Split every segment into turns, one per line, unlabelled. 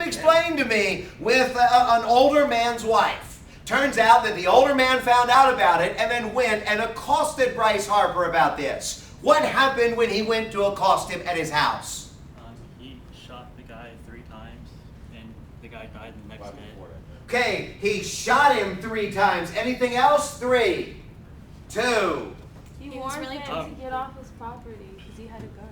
explain to me with an older man's wife. Turns out that the older man found out about it and then went and accosted Bryce Harper about this. What happened when he went to accost him at his house?
He shot the guy 3 times, and the guy died the next day.
Okay, he shot him 3 times. Anything else? 3, 2.
He warned him to get off his property because he had a gun.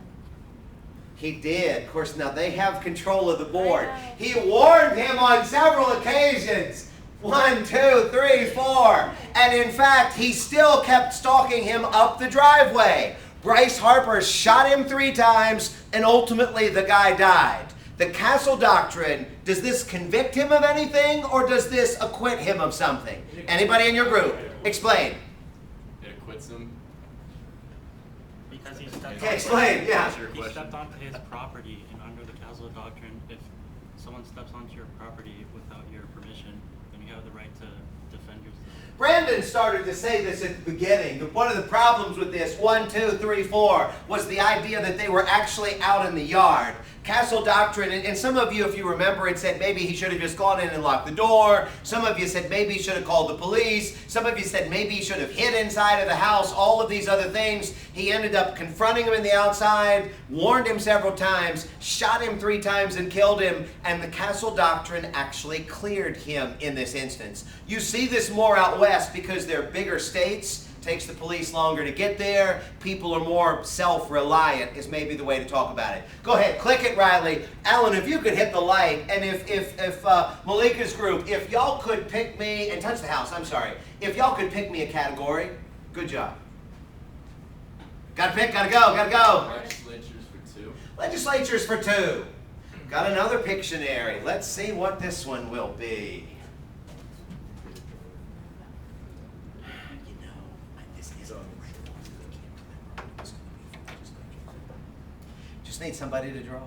He did. Of course, now they have control of the board. He warned him on several occasions. 1, 2, 3, 4. And in fact, he still kept stalking him up the driveway. Bryce Harper shot him 3 times, and ultimately the guy died. The Castle Doctrine, does this convict him of anything, or does this acquit him of something? Anybody in your group? Explain.
It acquits him.
Because he stepped
Okay, explain, yeah.
He stepped onto his property, and under the Castle Doctrine, if someone steps onto your property without your permission, then you have the right to defend yourself.
Brandon started to say this at the beginning. One of the problems with this, 1, 2, 3, 4, was the idea that they were actually out in the yard. Castle Doctrine, and some of you, if you remember, it said maybe he should have just gone in and locked the door. Some of you said maybe he should have called the police. Some of you said maybe he should have hid inside of the house. All of these other things. He ended up confronting him in the outside, warned him several times, shot him 3 times and killed him, and the Castle Doctrine actually cleared him in this instance. You see this more out west because they're bigger states. Takes the police longer to get there. People are more self-reliant is maybe the way to talk about it. Go ahead, click it, Riley. Alan, if you could hit the light, and if Malika's group, if y'all could pick me, and touch the house, I'm sorry. If y'all could pick me a category, good job. Gotta pick, gotta go.
Legislatures for 2.
Legislatures for 2. Got another Pictionary. Let's see what this one will be. Just need somebody to draw.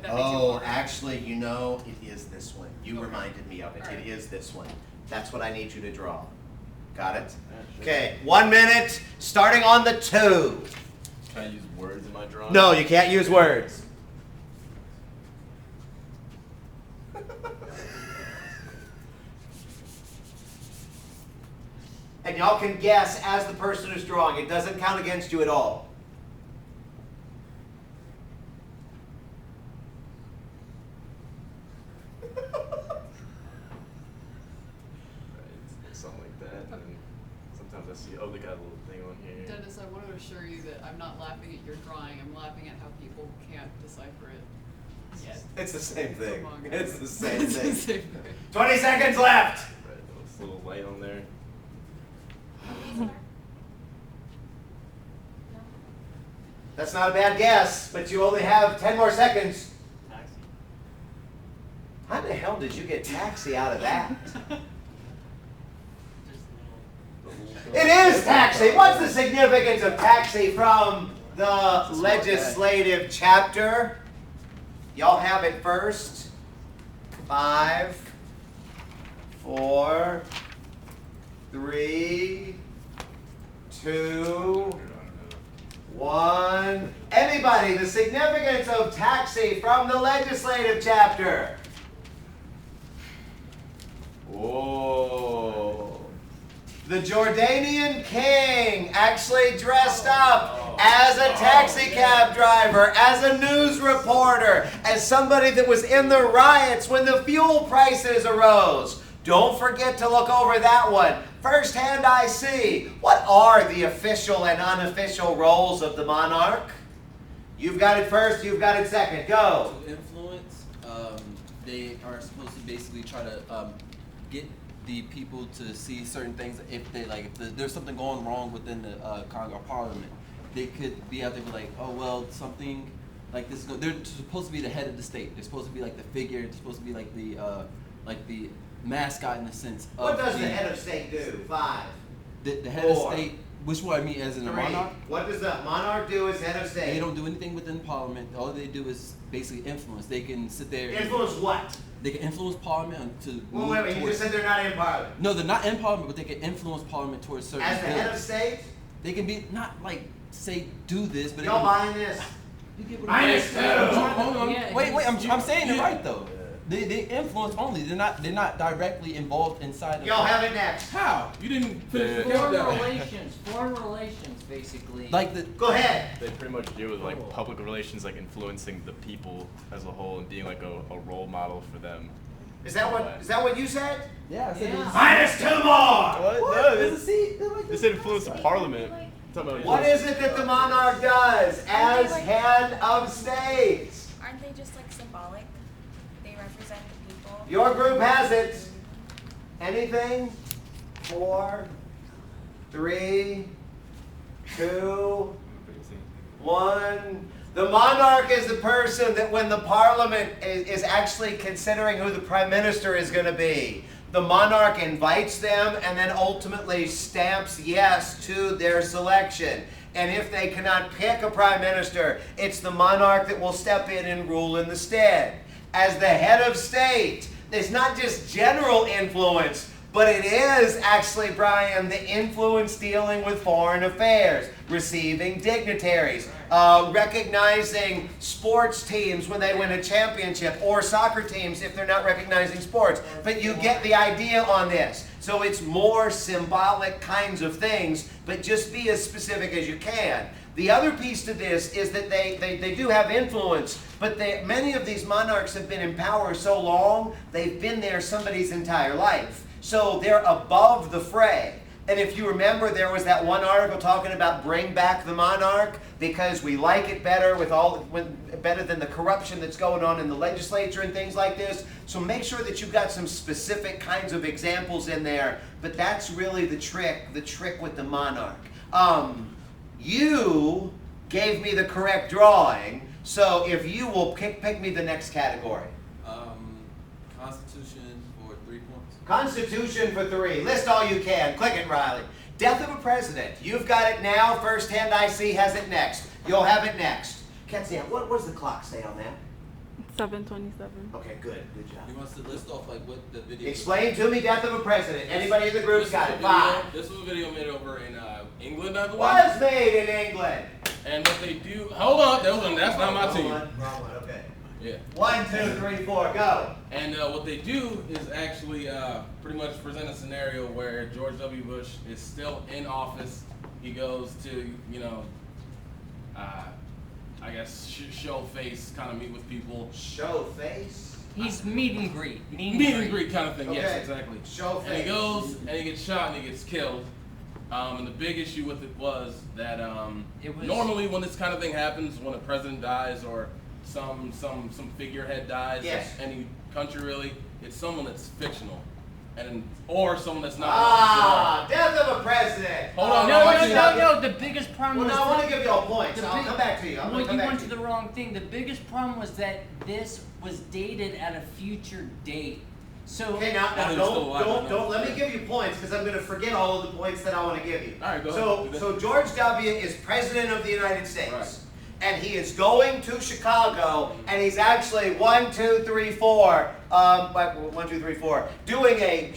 Oh, actually, you know, it is this one. You reminded me of it. It is this one. That's what I need you to draw. Got it? Okay, 1 minute, starting on the 2.
Can I use words in my drawing?
No, you can't use words. And y'all can guess as the person who's drawing. It doesn't count against you at all.
Something like that. And sometimes I see, oh, they got a little thing on here.
Dennis, I want to assure you that I'm not laughing at your drawing. I'm laughing at how people can't decipher it yet.
It's the same thing.
Among
It's
us.
the same
It's the
thing.
same thing.
20 seconds left.
Right, this little light on there.
That's not a bad guess, but you only have 10 more seconds.
Taxi.
How the hell did you get taxi out of that? It is taxi. What's the significance of taxi from the legislative chapter? Y'all have it first. 5, 4, 3, 2, 1. Anybody, the significance of taxi from the legislative chapter? Whoa. The Jordanian king actually dressed up as a taxi cab driver, as a news reporter, as somebody that was in the riots when the fuel prices arose. Don't forget to look over that one. Firsthand I see. What are the official and unofficial roles of the monarch? You've got it first, you've got it second. Go.
To influence, they are supposed to basically try to get the people to see certain things. If they there's something going wrong within the Congress or Parliament, they could be out there be like, oh well, something like this. They're supposed to be the head of the state. They're supposed to be like the figure. They're supposed to be like the mascot in the sense of.
What does the head of state do? 5.
The head of state. Which one I mean, as in
3.
a monarch?
What does the monarch do as head of state?
They don't do anything within Parliament. All they do is basically influence. They can sit there.
Influence what?
They can influence Parliament to
Well,
move
wait a minute, you
towards-
just said they're not in Parliament.
No, they're not in Parliament, but they can influence Parliament towards certain
As the head of
bills.
state,
They can be not like say do this, but
y'all
they
buying this?
you get what I'm
Minus
saying?
two.
Hold on.
Yeah,
Wait, I'm saying it
yeah.
right though. They influence only. They're not directly involved inside of
Y'all have it next.
How? You didn't finish the
Foreign
countdown.
relations, basically.
like the
Go ahead.
They pretty much deal with like public relations, like influencing the people as a whole and being like a role model for them.
Is that what you said?
yeah. I said
Yeah.
Minus two more.
What?
What? There's a seat. They're like
They said influence the parliament. Talking about
What is it that the monarch does as head of state?
Aren't they just like symbolic? They represent the people.
Your group has it. Anything? 4, 3, 2, 1. The monarch is the person that when the parliament is actually considering who the prime minister is going to be, the monarch invites them and then ultimately stamps yes to their selection. And if they cannot pick a prime minister, it's the monarch that will step in and rule in the stead. As the head of state, it's not just general influence, but it is actually, Brian, the influence dealing with foreign affairs, receiving dignitaries, recognizing sports teams when they win a championship, or soccer teams if they're not recognizing sports. But you get the idea on this. So it's more symbolic kinds of things, but just be as specific as you can. The other piece to this is that they do have influence, but many of these monarchs have been in power so long, they've been there somebody's entire life. So they're above the fray. And if you remember, there was that one article talking about bring back the monarch because we like it better better than the corruption that's going on in the legislature and things like this. So make sure that you've got some specific kinds of examples in there. But that's really the trick with the monarch. You gave me the correct drawing, so if you will pick me the next category.
Constitution for 3 points.
Constitution for 3. List all you can. Click it, Riley. Death of a president. You've got it now. First hand I see has it next. You'll have it next. Ketsia, what does the clock say on that?
7:27.
Okay, good. Good job.
He wants to list off like what the video.
Explain to me death of a president. Anybody in the group's got it. 5.
This was a video made over in England, I believe.
Was made in England.
And what they do, hold on, that's not my team.
Wrong one. Okay.
Yeah.
1, 2, 3, 4. Go.
And what they do is actually pretty much present a scenario where George W. Bush is still in office. He goes to, I guess, show face, kind of meet with people.
Show face.
He's meet and greet.
Meet and greet kind of thing, yes,
Okay.
exactly.
Show
And he
face.
goes and he gets shot and he gets killed. And the big issue with it was that
It was-
normally when this kind of thing happens, when a president dies or some figurehead dies,
Yes.
any country really, it's someone that's fictional, or someone that's not.
Death of a president.
Hold on,
No. The biggest problem
Well,
was
no, I want
that-
to give you all points.
the
I'll
big-
come back to you. I'm
well,
going to come
you
back
went
to
to
you.
the wrong thing. The biggest problem was that this was dated at a future date. So
Okay, now
That is still alive, I know.
don't let me give you points because I'm going to forget all of the points that I want to give you.
All right, go ahead.
So George W. is president of the United States.
Right.
And he is going to Chicago, and he's actually 1, 2, 3, 4, 1, 2, 3, 4, doing a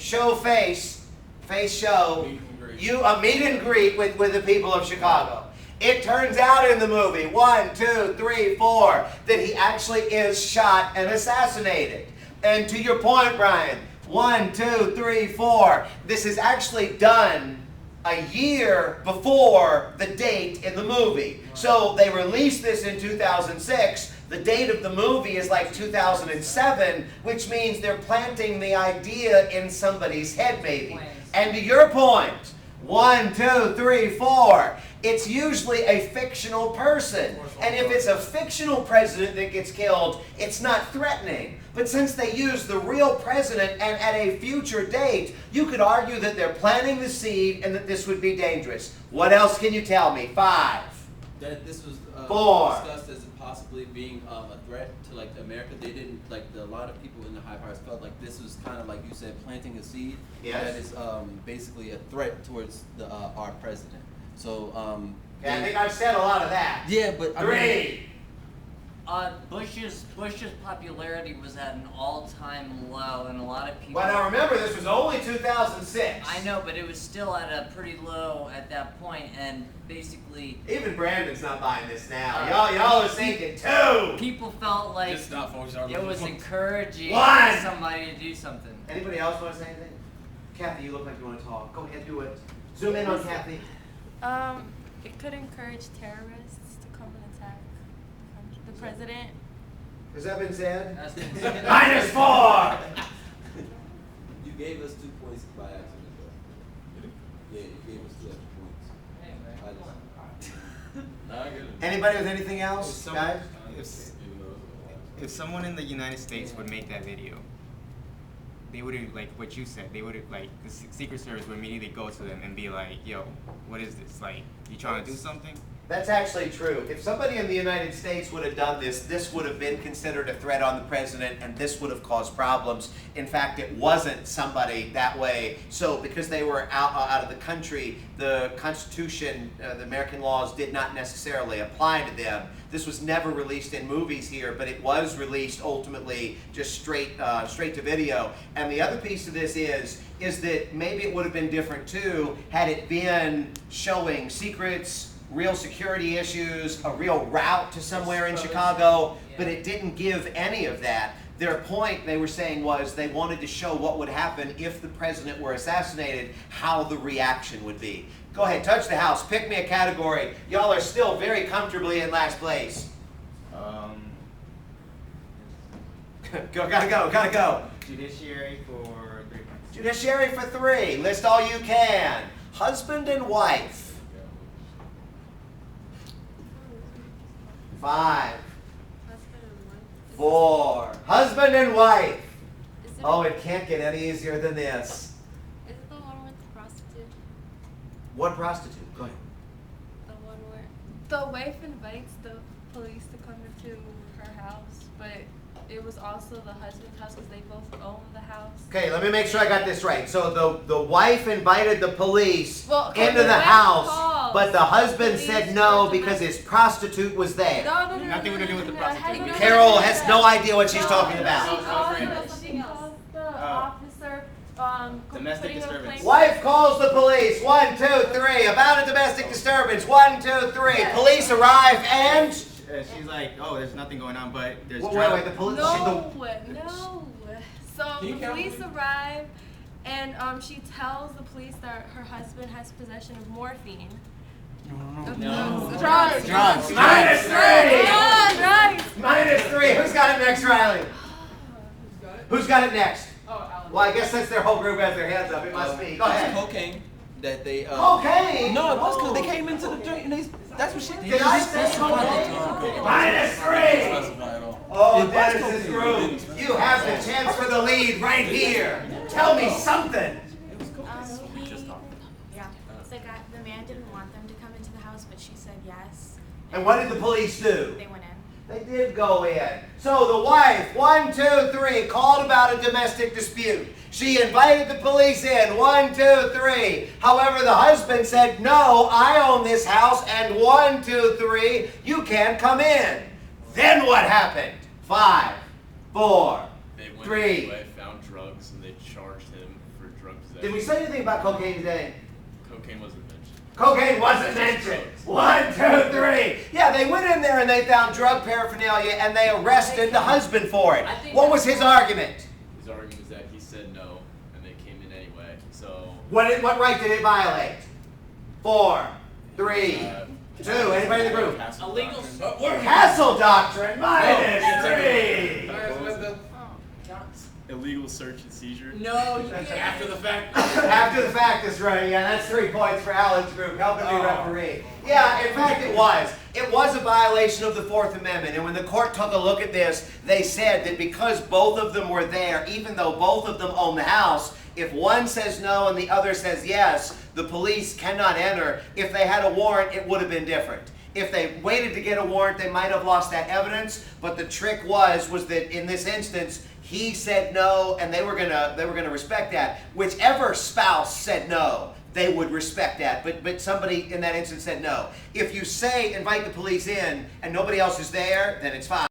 face show,
Meet and greet.
a meet and greet with the people of Chicago. It turns out in the movie 1, 2, 3, 4 that he actually is shot and assassinated. And to your point, Brian, 1, 2, 3, 4, this is actually done a year before the date in the movie. So they released this in 2006. The date of the movie is like 2007, which means they're planting the idea in somebody's head maybe. And to your point, 1, 2, 3, 4, it's usually a fictional person. And if it's a fictional president that gets killed, it's not threatening. But since they use the real president and at a future date, you could argue that they're planting the seed and that this would be dangerous. What else can you tell me? 5.
That this was
4.
discussed as possibly being a threat to like America. They didn't like a lot of people in the high powers felt like this was kind of like you said, planting a seed.
Yes.
That is basically a threat towards our president. So
Okay, I think I've said a lot of that.
yeah, but I mean,
3,
Bush's popularity was at an all-time low, and a lot of people.
Well, now remember, this was only 2006.
I know, but it was still at a pretty low at that point, and basically
Even Brandon's not buying this now. Y'all are sinking too.
people felt like
Just stop, folks. Y'all
it was
really-
encouraging
One.
somebody to do something.
Anybody else want to say anything? Kathy, you look like you want to talk. Go ahead, do it. Zoom in on Kathy.
It could encourage terrorists to come and attack the president.
Has that been said?
That's been
-4.
You gave us 2 points by accident, though. Yeah, you gave us 2 extra points.
Anyway,
I just-
Nah, I get it.
Anybody with anything else,
If some-
guys?
Even though it's a
If someone in the United States would make that video, they would have, like what you said, they would have, like, the Secret Service would immediately go to them and be like, yo, what is this? Like, you trying to do something?
That's actually true. If somebody in the United States would have done this, this would have been considered a threat on the president, and this would have caused problems. In fact, it wasn't somebody that way. So because they were out of the country, the Constitution, the American laws did not necessarily apply to them. This was never released in movies here, but it was released ultimately just straight to video. And the other piece of this is that maybe it would have been different too had it been showing secrets, real security issues, a real route to somewhere in Chicago, but it didn't give any of that. Their point, they were saying, was they wanted to show what would happen if the president were assassinated, how the reaction would be. Go ahead, touch the house, pick me a category. Y'all are still very comfortably in last place. Gotta go.
Judiciary for 3 points.
Judiciary for 3, list all you can. Husband and wife. 5, 4, husband and wife.
Is it,
Oh, it can't get any easier than this.
is it the one with the prostitute?
What prostitute? Go ahead.
The one where the wife invites the police to come into her house, but it was also the husband's house because they both own the house.
Okay, let me make sure I got this right. So the wife invited the police
Well, okay,
into
the
the
wife
house,
calls
but the husband
police
said no
for
because
domestic-
his prostitute was there.
No.
Nothing to do with the prostitute.
Carol has no idea what she's talking about.
She calls the officer,
Domestic
putting a
disturbance.
complaint-
Wife calls the police. 1, 2, 3. About a domestic disturbance. 1, 2, 3. Police arrive and.
She's like, oh, there's nothing going on, but there's
Wait, the police.
No. So
Can you
the
count
police
me?
arrive, and she tells the police that her husband has possession of morphine.
No.
Drugs.
-3. -3. Who's got it next, Riley?
Who's got it?
Who's got it next?
Oh, Alan.
Well, I guess since their whole group has their hands up, it must be. Go
It's
ahead.
cocaine that they.
Cocaine?
No, it was because they came into the drink and that's what she did.
Did I say cocaine? -3.
Specify at all.
Oh,
It was
Dennis's
cocaine.
group. You have the chance for the lead right here. Tell me something.
Yeah. The man didn't want them to come into the house, but she said yes.
And what did the police do?
They went in.
They did go in. So the wife, 1, 2, 3, called about a domestic dispute. She invited the police in, 1, 2, 3. However, the husband said, no, I own this house, and 1, 2, 3, you can't come in. Then what happened? 5, 4,
They went
3.
anyway, found drugs, and they charged him for drug possession.
Did we say anything about cocaine today?
Cocaine wasn't mentioned.
Cocaine wasn't mentioned. 1, 2, 3. Yeah, they went in there and they found drug paraphernalia and they arrested the husband for it. What was his argument?
His argument was that he said no, and they came in anyway, so...
What right did it violate? 4, 3, 2. Anybody in the group?
Illegal.
Castle Doctrine, -3.
Alright, so that's
Illegal search and seizure.
No, you can't.
after the fact.
After the fact is right, yeah, that's 3 points for Alan's group, helping me referee. Yeah, in fact it was. It was a violation of the Fourth Amendment, and when the court took a look at this, they said that because both of them were there, even though both of them own the house, if one says no and the other says yes, the police cannot enter. If they had a warrant, it would have been different. If they waited to get a warrant, they might have lost that evidence, but the trick was that in this instance, he said no, and they were gonna respect that. Whichever spouse said no, they would respect that. But somebody in that instance said no. If you say invite the police in and nobody else is there, then it's fine.